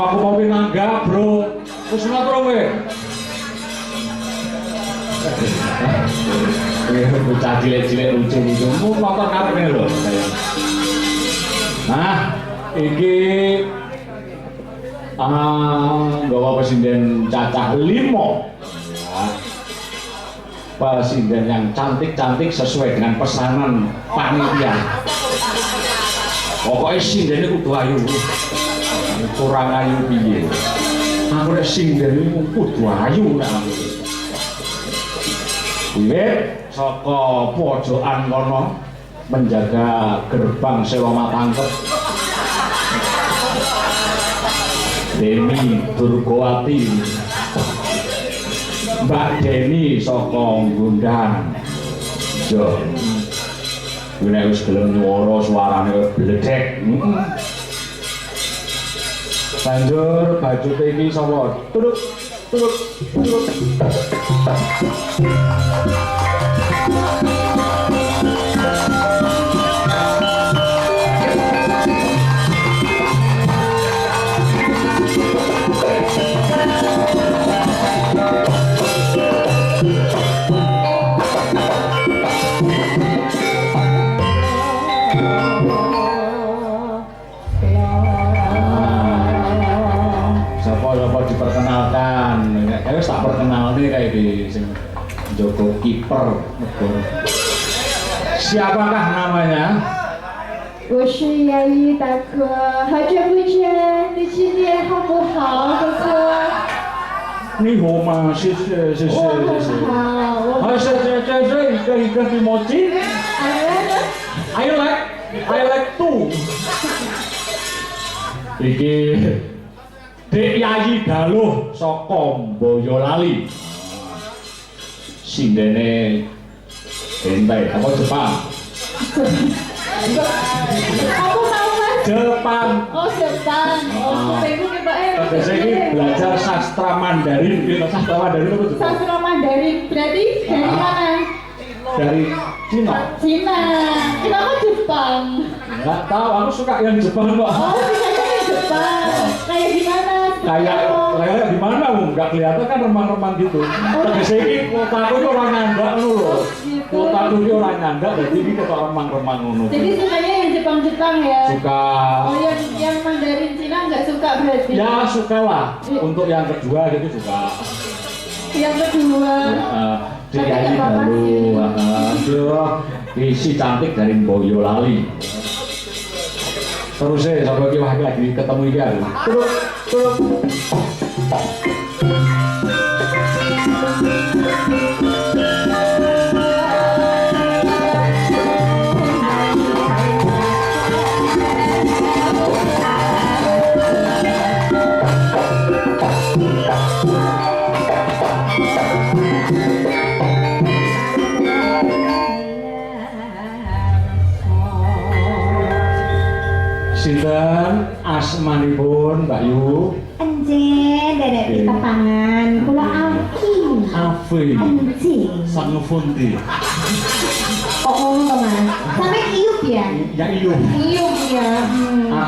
Aku mau pinangga, bro. Wis ngono kowe. Bocah cilik-cilik lucu-lucu. Mu motor karene lho. Nah, iki nggawa presiden cacah 5. Presiden yang cantik-cantik sesuai dengan pesanan panitia. Pokoknya sindennya kudu ayu. Kurang ayu piye. Aku nek sindennya kudu ayu nek aku. Wiwit saka pojokan kono menjaga gerbang Sewa Matangkep. Deni Durgawati, Mbak Deni saka Ngundang. Yo. Nek wis gelem nyuwara suarane bledek. Banjur bajute iki sapa? Turut. Diperkenalkan, kayak tak perkenal nih kayak di sing Joko kiper. Siapakah namanya? 我是姚一大哥，好久不见，你今天好不好，哥哥？你好吗？谢谢。我很好，我这一个emoji。I like too. Iki Dek Yayi Galuh saka Boyolali. Sindene entai apa Jepang? Aku tahu mas. Jepang. Oh Jepang. Oh kupingku kebak Biasa ini belajar sastra Mandarin. Sastra Mandarin apa Jepang? Sastra Mandarin berarti dari mana? Dari Cina. Kenapa Jepang? Enggak tahu, aku suka yang Jepang kok. Oh bisanya yang Jepang. Kayak gimana? Kayak gimana? Enggak kelihatan kan remang-remang gitu. Biasa ini kotaku itu orang nyandak loh. Kotaku itu orang nyandak, jadi ini ketok remang-remang ngono. Jadi sukanya yang Jepang ya? Suka. Oh yang Mandarin Cina nggak suka berarti? Ya suka lah. Untuk yang kedua gitu suka. Yang kedua. Dek Yayi Galuh. Isi cantik dari Boyolali. Terus sampai lagi ketemu iki aku. Turut. Sinten asmanipun Mbak Yu? Enjen, dedek kita pangan, kula Alfi. Sang Funti. Oh, teman. Sampai iup ya? Ya Iup. Iup ya.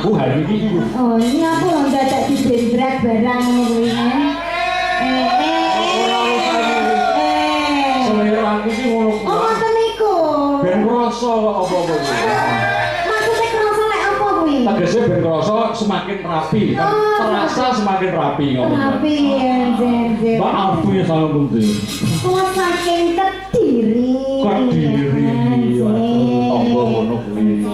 Aku hari ini Iup. Oh, ini aku loh dadak dibendrak barang ini. Selera aku sih ngono. Oh, ngoten niku. Ben krasa apa-apa. Maksudnya kerasa lek apa kuwi? Tegesnya ben krasa semakin rapi. Terasa semakin rapi ngomong. Rapi ya, Jen. Mbak Alfi Sang Funti. Kok saking Kediri. Tonggo ngono kuwi.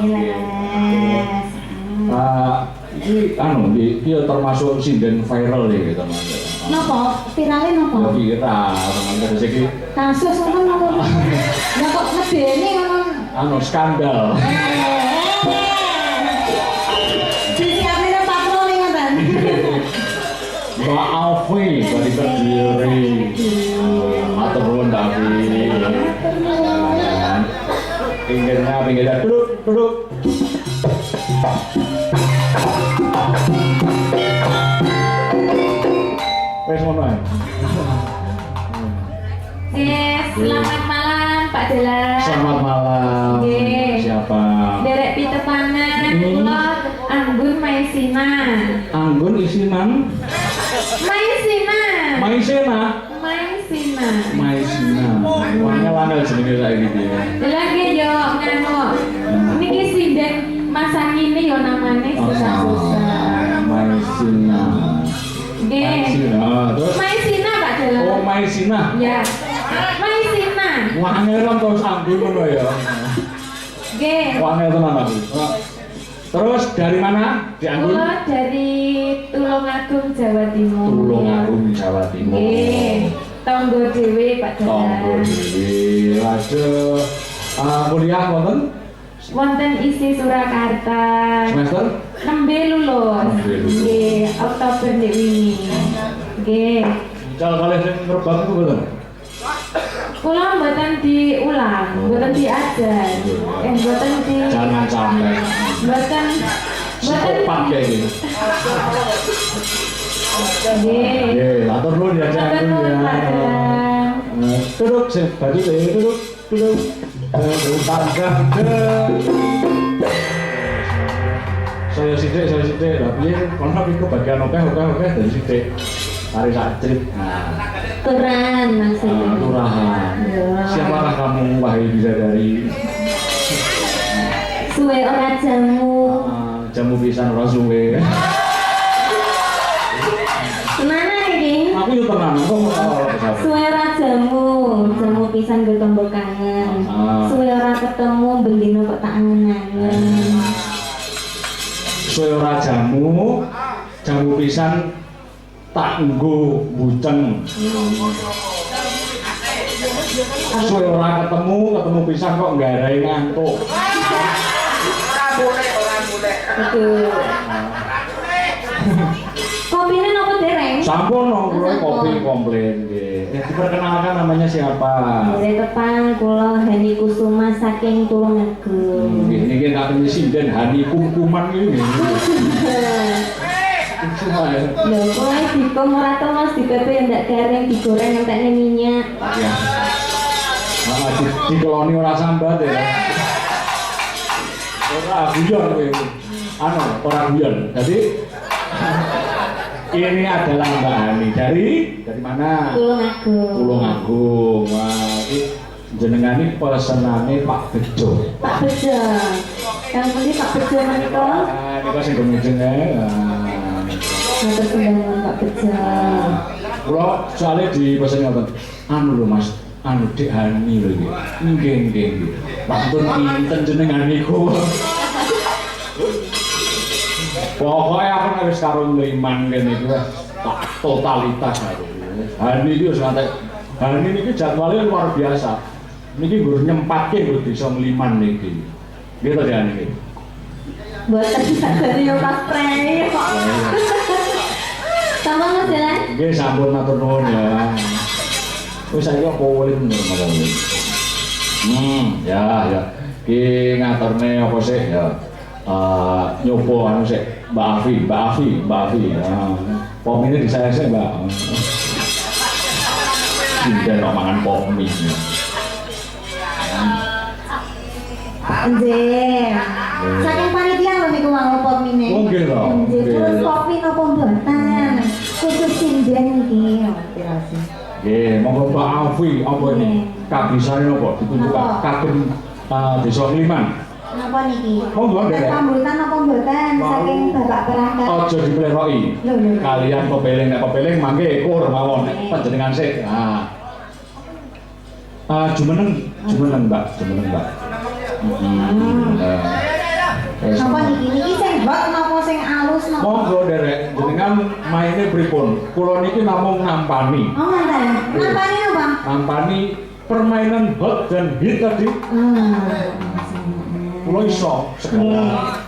Iki termasuk sinden viral ya gitu Mas. Napa? Viralin napa? Ya viral, teman-teman iki. Kasus ngono napa? Lah kok medeni ngono? Skandal. Disiapin patroli ngoten. Mbak Alfi dari Kediri. Matur nuwun tapi. Pinggirnya duduk. Wes ngono ae. Selamat malam Pak Dela. Selamat malam. Nggih. Siapa? Derek pitepangan kula Anggun Maesina Anggun isinan. Maisina. Maisena. Maisina. Maisina. Wangel-wangel jenenge saiki iki. Lagi yo nganu. Niki sinden masa kini yo namanya susah-susah. Maisina. Nggih. Maisina. Terus Maisina Pak Dalang. oh Maisina. Ya. Maisina. Wangel kan terus Anggun ngono ya. Nggih. Wangel tenan aku. Terus dari mana? Di Anggun? Kula dari Tulungagung Jawa Timur. Tulungagung Jawa Timur. Nggih. Tonggo dhewe Pak Tonggo Dalang. dhewe. Lajeng kuliah wonten Wonten isi Surakarta. semester Nembe lulus. Nembe lulus. Nggih, Oktober nek wingi. Nggih. cal kalih sing ngerebang itu mboten. Kula mboten diulang, mboten diajar. Mboten di Jangan sampai mboten psikopat kayak gini. Nggih. Nggih, atur nuwun ya Matur jangan nuwun, Pak ya. Dalang. Duduk sih, baju deh, duduk. Saya sidik, lah piye kono iku bagian oke dari sidik. Tarik sakit. Nah, Turan maksudnya. lurahan. Ya. Siapakah kamu wahai bidadari? Suwe ora jamu. Jamu pisan ora suwe. Kemana iki? Aku yo tenan, kok ora kesal. Suwe ora jamu, jamu pisan gue tombol kangen. Suwe ora ketemu bendino kok tak angen-angen. Suwe ora jamu pisan tak nggo buceng. Suwe ora ketemu pisan kok nggarai ngantuk. Ora boleh. Betul. Kopine nopo dereng? Sampun kula kopi komplain nggih. Diperkenalkan namanya siapa? Dari depan kula Hani Kusuma saking Tulungagung. Nggih niki katene sinden Hani Kumkuman iki nggih. Cuma ya. Lho, kula dikom ora tau Mas dipepe ndak garing digoreng entekne minyak. Ya. Dikeloni ora sambat ya. Ora guyon kowe. Ora guyon. Jadi ini adalah Mbak Hani dari mana? Tulungagung. Tulungagung. Wah, iki jenengan iki pesenane Pak Bejo. Pak Bejo. Kang pundi Pak Bejo menika? Niku sing gemujenge. Matur sembahun Pak Bejo. Kula soalnya di pesen ngoten. Lho Mas, Dik Hani lho iki. Nggih. Wonten pinten jenengan niku? Pokoknya aku wis karo ngliman kene iki wis tak totalitas aku. Hani iki wis ngantek Hani niki jadwalnya luar biasa. Niki nggur nyempatke nggo desa ngliman niki. Nggih to Hani iki. Mboten saged yo pas prei kok. Sampun Mas Dalang? Nggih sampun matur nuwun ya. Wis saiki apa ulin mawon. Ya. Ki ngaturne apa sih ya? Nyopo anu sik Mbak Afi. Pom ini disayang Mbak. Sinden kok mangan pomi. Nggih. Saking panitia lho niku mau popine. Oh, nggih lho. Nggih, terus kopi napa mboten? Khusus sinden iki pirasi. Nggih, monggo Mbak Afi apa ini? Kabisane napa ditunjukkan kagem desa Ngliman. Napa niki? Monggo Ndek. Pambutan apa mboten saking Bapak Perangkat? Aja dipleroki. Lho. Kalian pepeling mangke kur mawon panjenengan sik. Jumeneng Mbak. Napa niki sing hot napa sing alus napa? Monggo derek, jenengan maine pripun? Kula niki namung nampani. Oh, ngoten. Nampani napa? Nampani permainan hot dan hit tadi. Kula iso sekarang.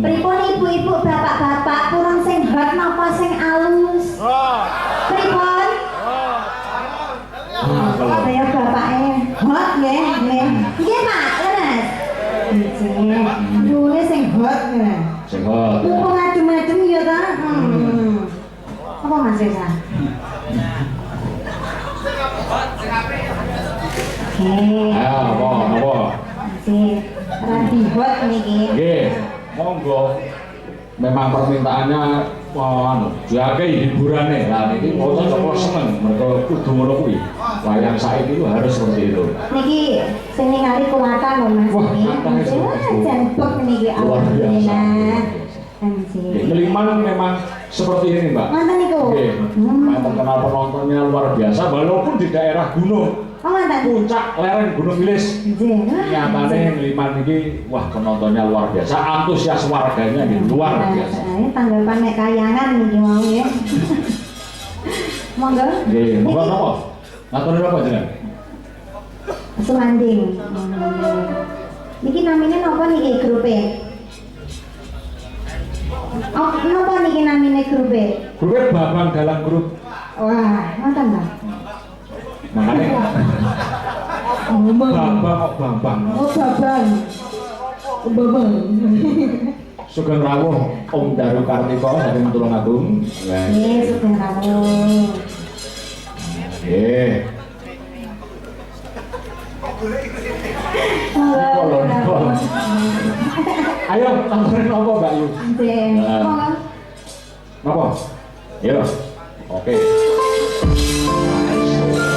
Pripun ibu-ibu, bapak-bapak, kurang sing hot napa sing alus? Pripun? Kalau Saya bapaknya hot nggih. Nggih, Pak, leres. Nggih. Dune sing hot nggih. sing hot. Mumpung adem-adem ya ta? Apa Mas Reza? Apa? Masih rapi hot niki. Nggih, monggo. memang permintaannya diake hiburannya. Lah niki kok kok seneng mergo kudu ngono kuwi. Wayang saiki itu harus seperti itu. Niki sing ningali kuwatan lho Mas. Wah, kuwatan jempek niki alhamdulillah. Ngeliman memang seperti ini Mbak. Mantan niku. Nggih. Terkenal penontonnya luar biasa walaupun di daerah gunung. Oh mantan. Puncak lereng Gunung Wilis. Nyatane Ngeliman iki wah penontonnya luar biasa, antusias warganya di luar biasa. Ini tanggapan nek kayangan niki mau ya. Monggo. Nggih, monggo napa? Ngatur napa jenengan? Semanding. Niki namine napa niki grupe? Oh, napa niki namine grupe? Grupe Babang Dalang Grup. Wah, ngoten ta. Makane Babang kok Bambang. Oh, Babang. Babang. Sugeng rawuh Om Daru Kartika saking Tulungagung. Nggih, sugeng rawuh. Nggih. Ayo, tanturin apa Mbak Yu? Nggih. Monggo. Napa? Yo. Oke.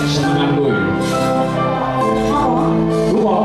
Senenganku iki. Oh. Lupa.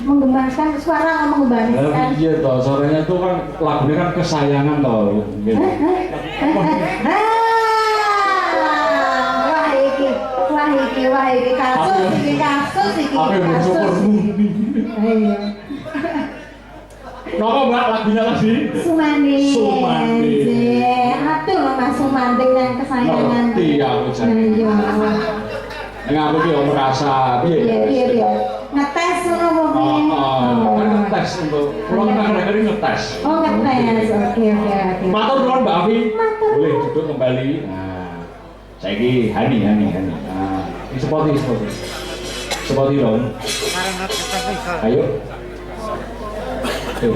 Menggemaskan suara menggemaskan. Iya toh, suaranya tuh kan lagunya kan kesayangan toh. Gitu. Wah iki kasus iki. Aku yang bersyukur. Iya. Napa Mbak lagunya lagi? Sumandi. Aduh Mas Sumandi yang kesayangan. Ngerti aku jadi. Iya. Nggak aku dia merasa Iya. Ngetes ngono kan ngetes untuk pulang kan akhirnya ngetes. Oh ngetes, oke. Matur nuwun Mbak Afi. Boleh duduk kembali. Nah, saiki Hani. Nah, ini seperti dong. Ayo. Tuh.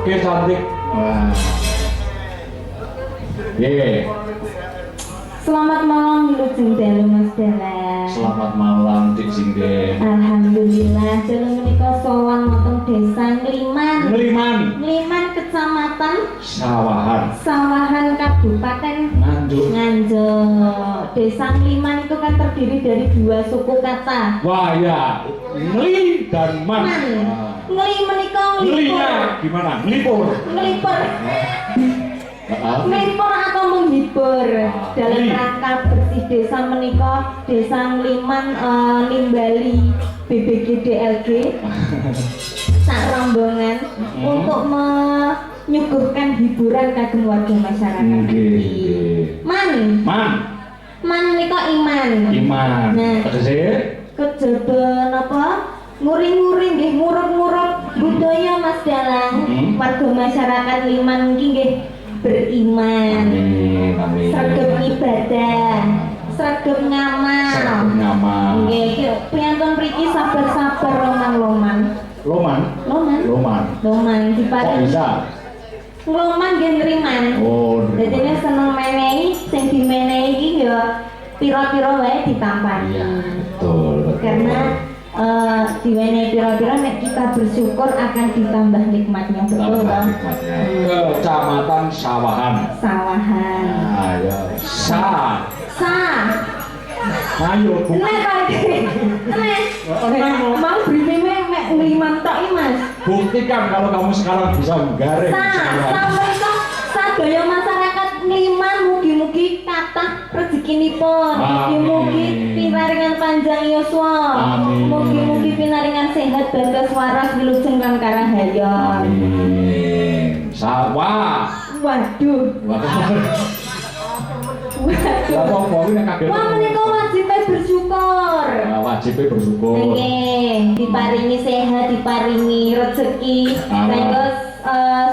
Oke cantik. Wah. Ye. Selamat malam Wilujeng Dalu Mas Dara. Selamat malam Dik Singden. Alhamdulillah dalu menika sowan wonten Desa Ngliman. Ngliman Kecamatan Sawahan Kabupaten Nganjuk. Desa Ngliman itu kan terdiri dari dua suku kata. Wah ya, Ngli dan Man. Ngli menika Nglinya gimana? Nglipur. Nglipur atau menghibur dalam rangka bersih desa menika Desa Ngliman nimbali BBGDLG sak rombongan untuk menyuguhkan hiburan kagem warga masyarakat. Man menika iman. Nah, kejaba napa? Nguring-nguring nggih ngurut-ngurut budaya Mas Dalang. Warga masyarakat Ngliman nggih beriman, sregep ibadah, sregep ngamal. Nggih, piyantun mriki sabar-sabar loman. Diparingi. Kok bisa? Ngloman nggih nriman. Oh, dadine seneng menehi, sing dimenehi iki ya pira-pira wae ditampani. Iya, betul. Karena diwenehi pira-pira nek kita bersyukur akan ditambah nikmatnya, betul toh? Kecamatan Sawahan. Ayo. Ayo Bu. Mau brime mek Ngliman tok iki Mas. Buktikan kalau kamu sekarang bisa menggaring. Sampeyan sadaya masyarakat Ngliman mugi-mugi kathah rezekinipun. Mugi-mugi pinaringan panjang yuswa. Mugi-mugi pinaringan sehat bagas waras wilujeng lan karahayon. Amin. Waduh. Wah, menika wajibe bersyukur. Nggih, diparingi sehat, diparingi rezeki. Terus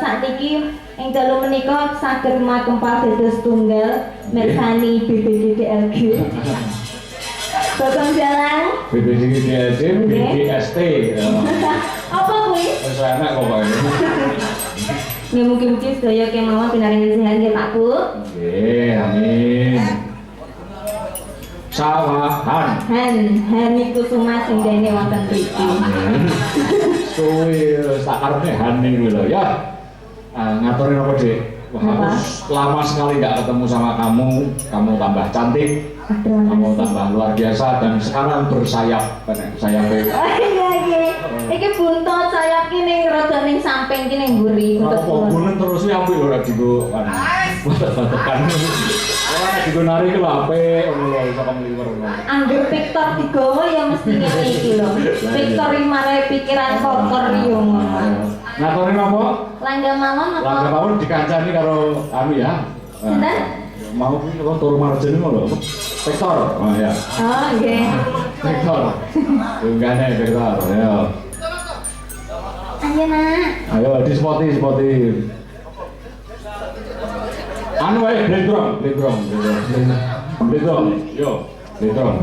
sakniki ing dalu menika saged makempal dados tunggal mirsani BBGDLG. Botong jalan. BBGDLG, BGST. Apa kuwi? Wis enak kok Pak. Ya mungkin-mungkin sedaya kemawon pinaringan sehat nggih Pak Bu. Nggih, amin. Sawahan. Han iku sumah sing dene wonten mriki. Suwi tak karepne Han niku lho ya. Ngaturin apa, Dik? Wah, lama sekali nggak ketemu sama kamu tambah cantik, kamu tambah luar biasa dan sekarang bersayap, sayap. Iya. Iki buntut sayap ki ning rada ning samping ki ning mburi buntut. Kok bunen terus ya ambil ora digo kan. Batekan. Ora nek digo nari ki lho apik ngono lho iso ngliwer ngono. Angger Victor digawa ya mesti ngene iki lho. Victor mare pikiran kotor yo ngono. Ngatorin apa? Langga mawon dikancani karo anu ya. Sinten? Mau kok turu marjen ngono lho. Victor. Oh ya. Oh nggih. Victor. Tunggane Victor. Ayo. Ayo nak. Ayo dispoti. Anu wae bledrong. Yo, bledrong.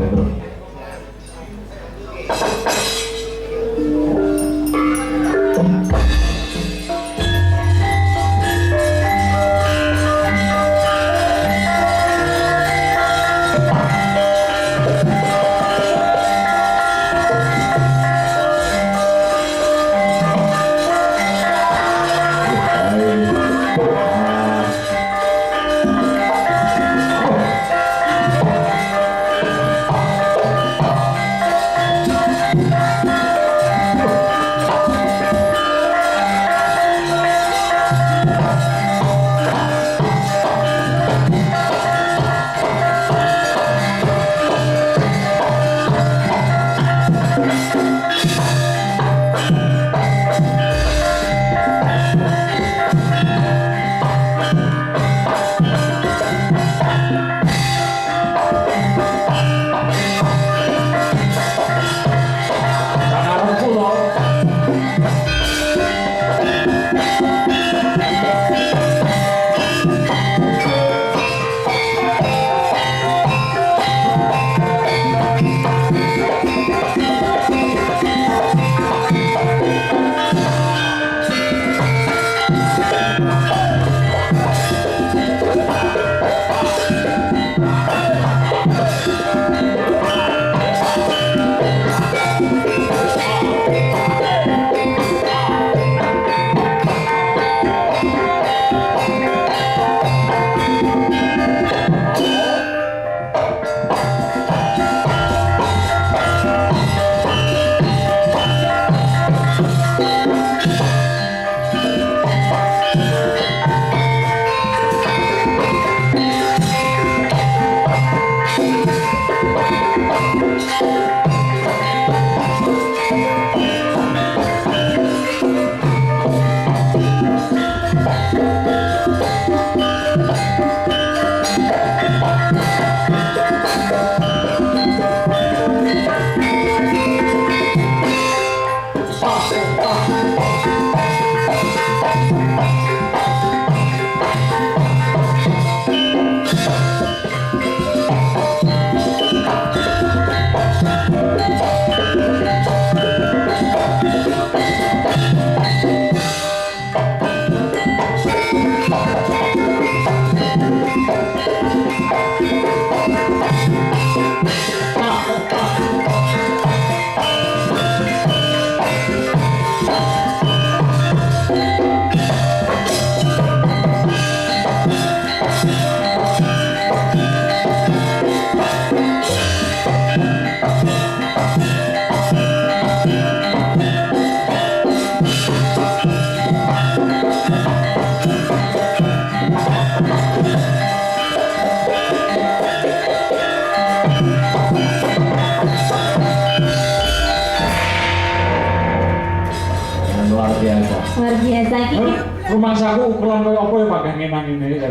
Luar biasa. Luar biasa iki. Rumah saku ukuran kaya apa ya pakai ngenang ini ya.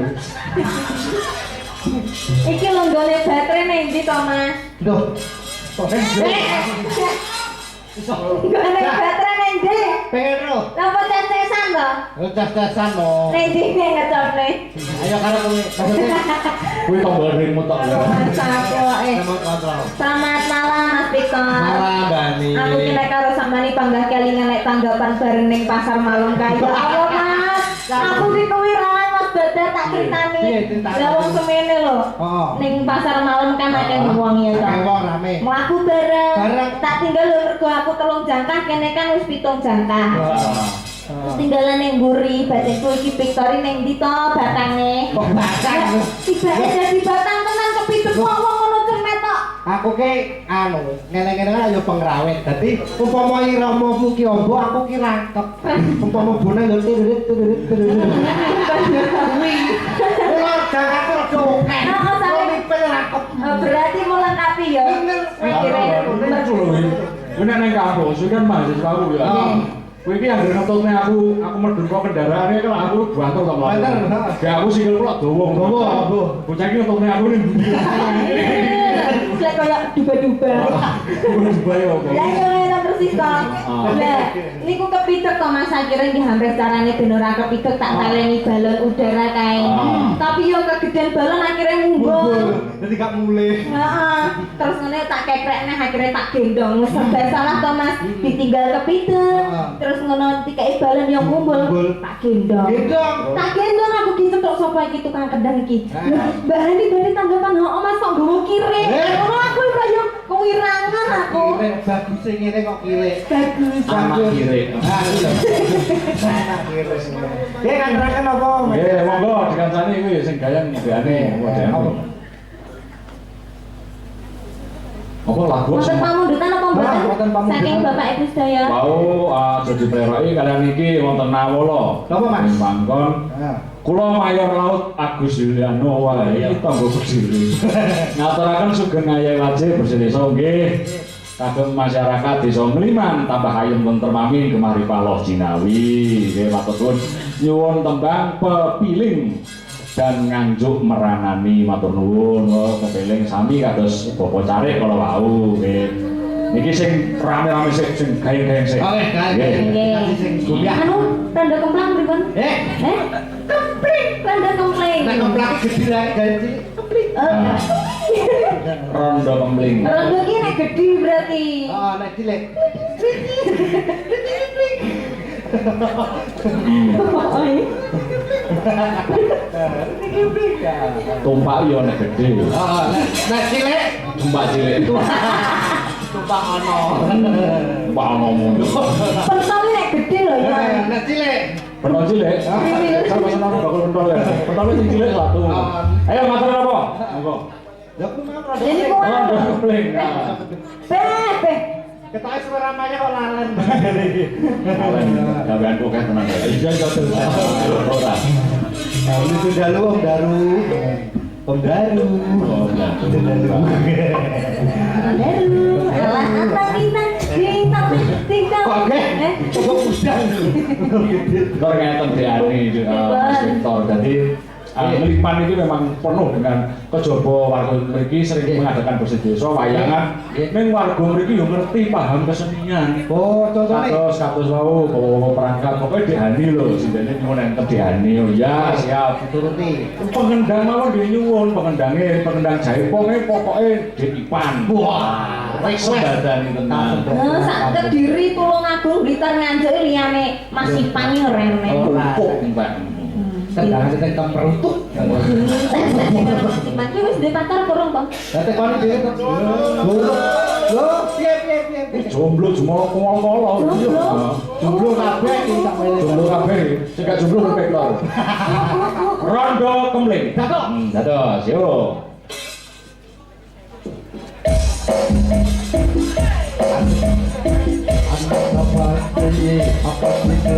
Iki longgone baterai ning ndi to, Mas? Duh. Kok Longgone baterai ning ndi? pengen ro. Napa cas-casan to? Cas-casan lo. Ning ndi ngecopne? Ayo karo kowe. Maksudnya Kuwi tombol remote tok ya. remote control. Selamat malam Mas Victor. Malam Bani. Aku kira karo sampeyan panggah kelingan nek tanggapan bareng ning pasar malam kaya apa Mas? Aku ki kewiraan Mas Bada tak critani. Lah wong semene lho. Oh. Ning pasar malam kan akeh wong ya to. Akeh wong rame. Mlaku bareng. Bareng. Tak tinggal lho mergo aku 3 jangkah kene kan wis 7 jangkah. Terus tinggalan ning mburi, batinku iki Victory ning ndi to batange? Kok batang? Tibake dadi batang tenan kepidhek wong ngono cemet tok. Aku ki anu, ngene-ngene kan ayo pengrawit. Dadi umpama iramamu ki ombo, aku ki rangkep. Umpama bone yo tirit. Kuwi. Ora janganku rada akeh. Heeh, sampe Pil rangkep. berarti mulang api ya. Akhirnya Lucu lho iki. Kuwi nek nang kampus kuwi kan mahasiswa aku ya. Kuwi iki anggere ngetutne aku medhun kok kendaraane kan aku bantu to Mas. Bener, heeh. Ya aku sikil kula dawa. Dawa. Bocah iki ngetutne aku ning ndi. Lek kaya duba-duba. Duba ya apa? Lah yo ngene persis to. Lah niku kepidhek to Mas akhirnya iki hampir carane ben ora kepidhek tak taleni balon udara kae. Tapi yo kegedean balon akhirnya ngumbul. Dadi gak mulih. Heeh. Terus ngene tak kekrekne akhirnya tak gendong. Wis serba salah to Mas. Ditinggal kepidhek. Terus ngono dikai balon yang ngumbul. Tak gendong. Gendong. Tak gendong aku ki cetok sapa iki tukang kendang iki. Mbah Hani bali tanggapan heeh Mas kok nggowo kire. Ngono aku ora yo kewirangan aku. Kire bagus sing ngene kok kire. Bagus. Anak kire. Ah, iya. Anak kire. Dia kan nerangkan apa? Nggih, monggo dikancani kuwi sing gayan mbekane model. Apa lagu Wonten sing pamundutan apa Wonten mboten? pamundutan. Saking Bapak Ibu sedaya. mau aja dipreroki kalian iki wonten nawala. Napa, Mas? Ing mangkon Ah. kula Mayor Laut Agus Yuliano wae iki tangga berdiri. Ngaturaken sugeng ngayawaje bersedesa nggih. Kagem masyarakat Desa Ngliman tambah ayem tentrem amin kemari paloh jinawi. Nggih matur suwun nyuwun tembang pepiling dan nganjuk merangani matur nuwun kepeling sami kados Bapak Carik kala wau nggih. Niki sing rame-rame sing gaeng-gaeng sik. Oke, gaeng. Nggih. Sing kuliah. Anu tanda kemplang pripun? Kempling, tanda kempling. Nek kemplake gede lagi ganti. Rondo kempling. Rondo iki nek gedhi berarti. Oh, nek cilik. Tumpak yo nek gede. Oh, nek cilik. Tumpak cilik itu. Tumpak ono. Tumpak ono mundur. Pentol nek gedhe lho ya. Nek cilik. Pentol cilik. Sama seneng bakul pentol ya. Pentol sing cilik satu. Ayo matur apa? Monggo. Lah ku mau Lah ini ku Rondo kempling. Beh. ketahui suara ramanya kok lalen. Kalian gawean kok kayak tenang ya. Iya jatuh. Ora. Nah, ini sudah lu Om Daru. Om Daru. Oh, enggak. Daru. Alah apa bintang bintang. Oke. Kok udah. Victor ngeten diani Mas Victor. Jadi Ngliman itu memang penuh dengan kejaba warga mriki sering mengadakan bersih desa wayangan. Ning warga mriki yo ngerti paham kesenian. Oh, contohnya. Kados wau bawa perangkat pokoke dihani lho, sindene nyuwun enten dihani. Oh ya, siap. Turuti. Pengendang mawon nggih nyuwun, pengendang jaiponge pokoke Ipan. Wah, wis badani tenan. Sak Kediri Tulungagung Blitar Nganjuk liyane Mas Ipan yo rene. Empuk entek. Tendangan kita kemerutuk. Ipan ki wis duwe pacar kurang to? Lah tekoni dhewe to. Loh, piye. Jomblo jumolo kolo-kolo. Jomblo kabeh iki tak wele. Jomblo kabeh. Sing gak jomblo Victor. Rondo kempling. Datuk. Dados, yo. Apa ini? Apa ini?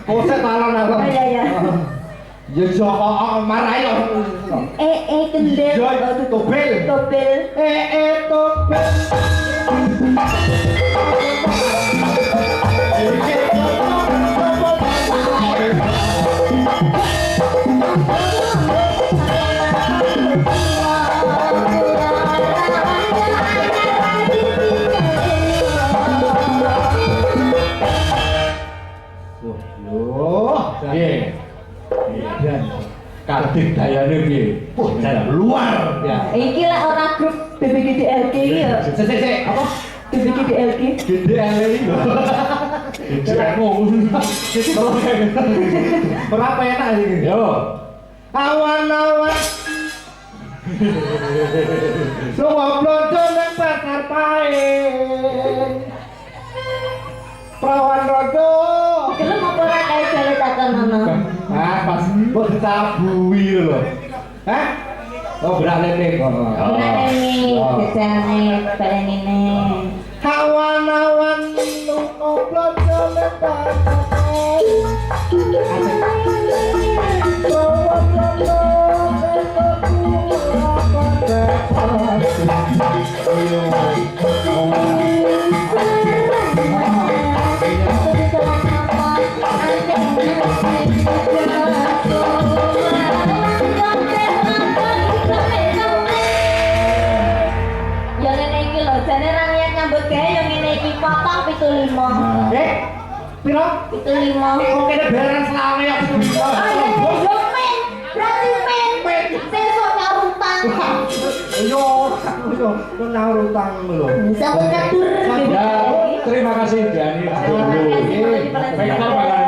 Poset malon aku. Iya iya. Ya Joko marahi lho. Kendel. Ya itu tobel. Tobel. Tobel. Kadek dayane piye? Luar ya. Iki lah orang grup BBGDLG iki ya. Sik apa? BBGDLG. GDLG. Jenengmu. Berapa enak iki? Yo. Awan-awan. Semua blonjo nang pasar pae. Perawan rodo. Gelem apa ora kae jare takon ngono. Ah, pas mbok ditabui lho. Hah? Oh, berane kok. Ora nih, jajane bareng ngene. Awan-awan lunga blonjo letak. Yang ngene iki lho, jane ra niat nyambut gawe yang ngene iki potong 75. Piro? 75. Kok kene beran selawe ya Ah, ya, yo men. Berarti men. Sesuk nyarutang. Yo, yo nang utang lho. Bisa berkatur. Ya, terima kasih Diani. Victor bakal